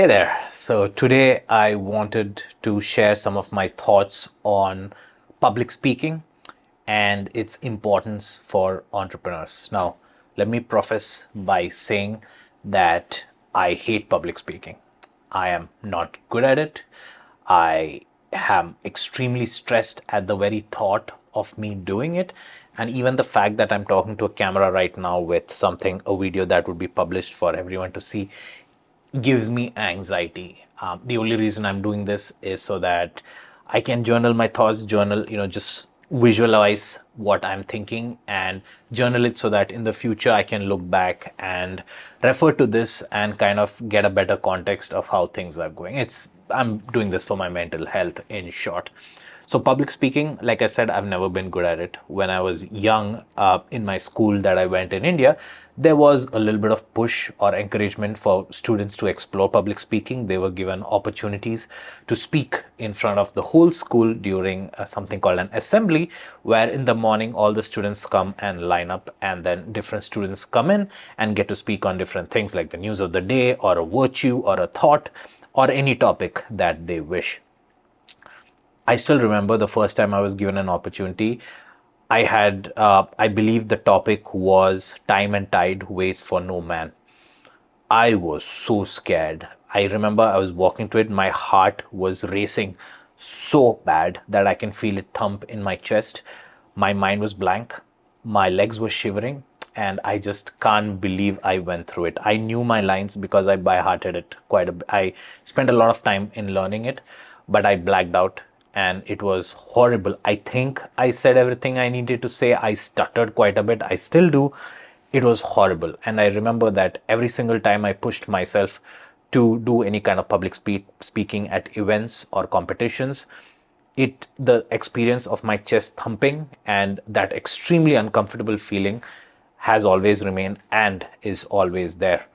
Hey there. So today I wanted to share some of my thoughts on public speaking and its importance for entrepreneurs. Now, let me preface by saying that I hate public speaking. I am not good at it. I am extremely stressed at the very thought of me doing it. And even the fact that I'm talking to a camera right now with a video that would be published for everyone to see gives me anxiety. The only reason I'm doing this is so that I can journal my thoughts, just visualize what I'm thinking and journal it so that in the future I can look back and refer to this and kind of get a better context of how things are going. I'm doing this for my mental health in short. So public speaking, like I said, I've never been good at it. When I was young, in my school that I went in India, there was a little bit of push or encouragement for students to explore public speaking. They were given opportunities to speak in front of the whole school during something called an assembly, where in the morning all the students come and line up, and then different students come in and get to speak on different things like the news of the day or a virtue or a thought or any topic that they wish. I still remember the first time I was given an opportunity. I believe the topic was Time and Tide Waits for No Man. I was so scared. I remember I was walking to it, my heart was racing so bad that I can feel it thump in my chest. My mind was blank, my legs were shivering, and I just can't believe I went through it. I knew my lines because I by hearted it quite a bit. I spent a lot of time in learning it, but I blacked out and it was horrible. I think I said everything I needed to say. I stuttered quite a bit. I still do. It was horrible. And I remember that every single time I pushed myself to do any kind of public speaking at events or competitions, the experience of my chest thumping and that extremely uncomfortable feeling has always remained and is always there.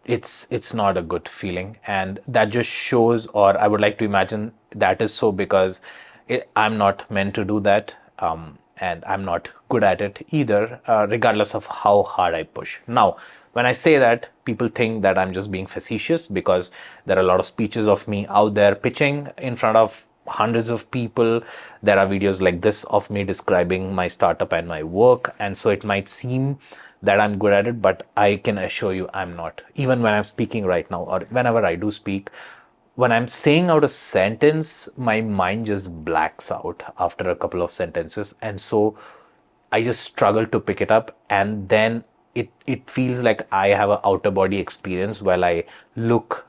It's not a good feeling, and that just shows, or I would like to imagine that is so because I'm not meant to do that, and I'm not good at it either, regardless of how hard I push. Now, when I say that, people think that I'm just being facetious because there are a lot of speeches of me out there pitching in front of hundreds of people. There are videos like this of me describing my startup and my work, and so it might seem that I'm good at it, but I can assure you I'm not. Even when I'm speaking right now, or whenever I do speak, when I'm saying out a sentence, my mind just blacks out after a couple of sentences. And so I just struggle to pick it up. And then it feels like I have an outer body experience while I look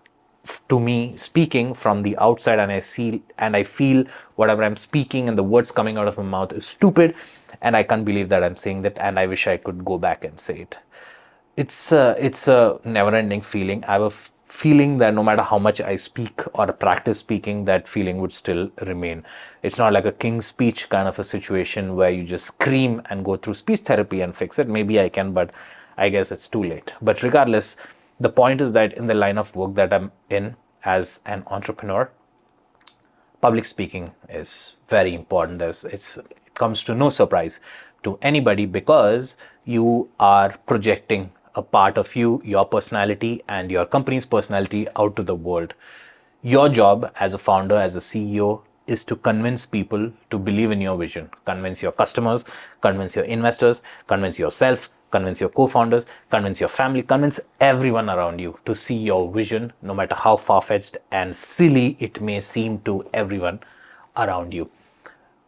to me speaking from the outside, and I see and I feel whatever I'm speaking and the words coming out of my mouth is stupid, and I can't believe that I'm saying that, and I wish I could go back and say it. It's a never-ending feeling. I have a feeling that no matter how much I speak or practice speaking, that feeling would still remain. It's not like a King's Speech kind of a situation where you just scream and go through speech therapy and fix it. Maybe I can, but I guess it's too late. But regardless, the point is that in the line of work that I'm in as an entrepreneur, public speaking is very important. As it comes to no surprise to anybody, because you are projecting a part of you, your personality and your company's personality out to the world. Your job as a founder, as a CEO, is to convince people to believe in your vision, convince your customers, convince your investors, convince yourself, convince your co-founders, convince your family, convince everyone around you to see your vision, no matter how far-fetched and silly it may seem to everyone around you.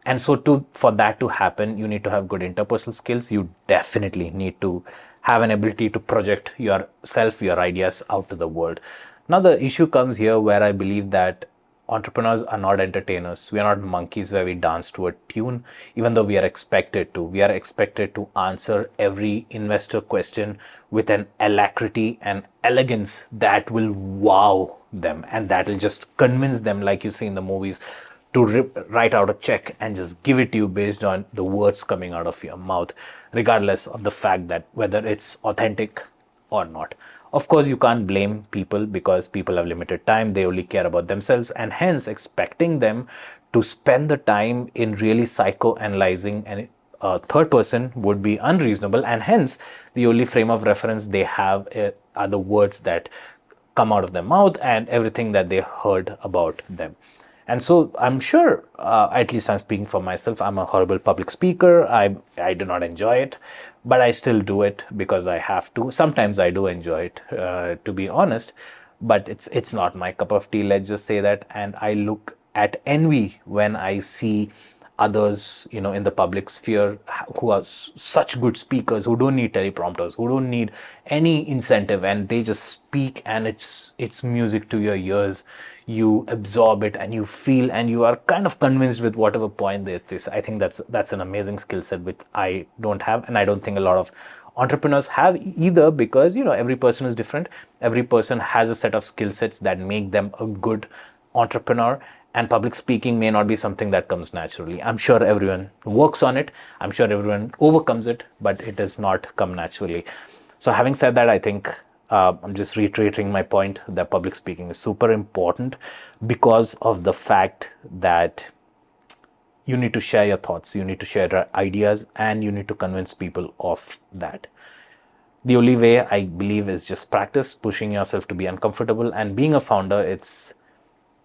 And so for that to happen, you need to have good interpersonal skills. You definitely need to have an ability to project yourself, your ideas out to the world. Now, the issue comes here where I believe that entrepreneurs are not entertainers. We are not monkeys where we dance to a tune, even though we are expected to. We are expected to answer every investor question with an alacrity and elegance that will wow them, and that will just convince them, like you see in the movies, to write out a check and just give it to you based on the words coming out of your mouth, regardless of the fact that whether it's authentic or not. Of course, you can't blame people because people have limited time. They only care about themselves, and hence expecting them to spend the time in really psychoanalyzing a third person would be unreasonable, and hence the only frame of reference they have are the words that come out of their mouth and everything that they heard about them. And so I'm sure, at least I'm speaking for myself, I'm a horrible public speaker. I do not enjoy it, but I still do it because I have to. Sometimes I do enjoy it, to be honest, but it's not my cup of tea. Let's just say that. And I look at envy when I see others, in the public sphere who are such good speakers, who don't need teleprompters, who don't need any incentive, and they just speak, and it's music to your ears. You absorb it and you feel, and you are kind of convinced with whatever point it is. I think that's an amazing skill set which I don't have, and I don't think a lot of entrepreneurs have either, because every person is different. Every person has a set of skill sets that make them a good entrepreneur, and public speaking may not be something that comes naturally. I'm sure everyone works on it, I'm sure everyone overcomes it, but it does not come naturally. So having said that, I think, I'm just reiterating my point that public speaking is super important because of the fact that you need to share your thoughts, you need to share your ideas, and you need to convince people of that. The only way, I believe, is just practice, pushing yourself to be uncomfortable. And being a founder, it's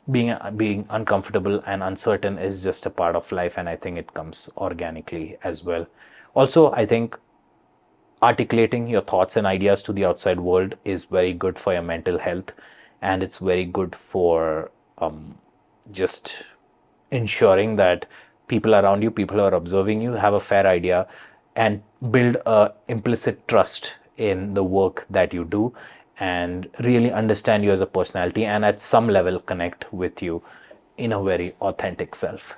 being uncomfortable and uncertain is just a part of life, and I think it comes organically as well. Also, I think articulating your thoughts and ideas to the outside world is very good for your mental health, and it's very good for just ensuring that people around you, people who are observing you, have a fair idea and build a implicit trust in the work that you do, and really understand you as a personality, and at some level connect with you in a very authentic self.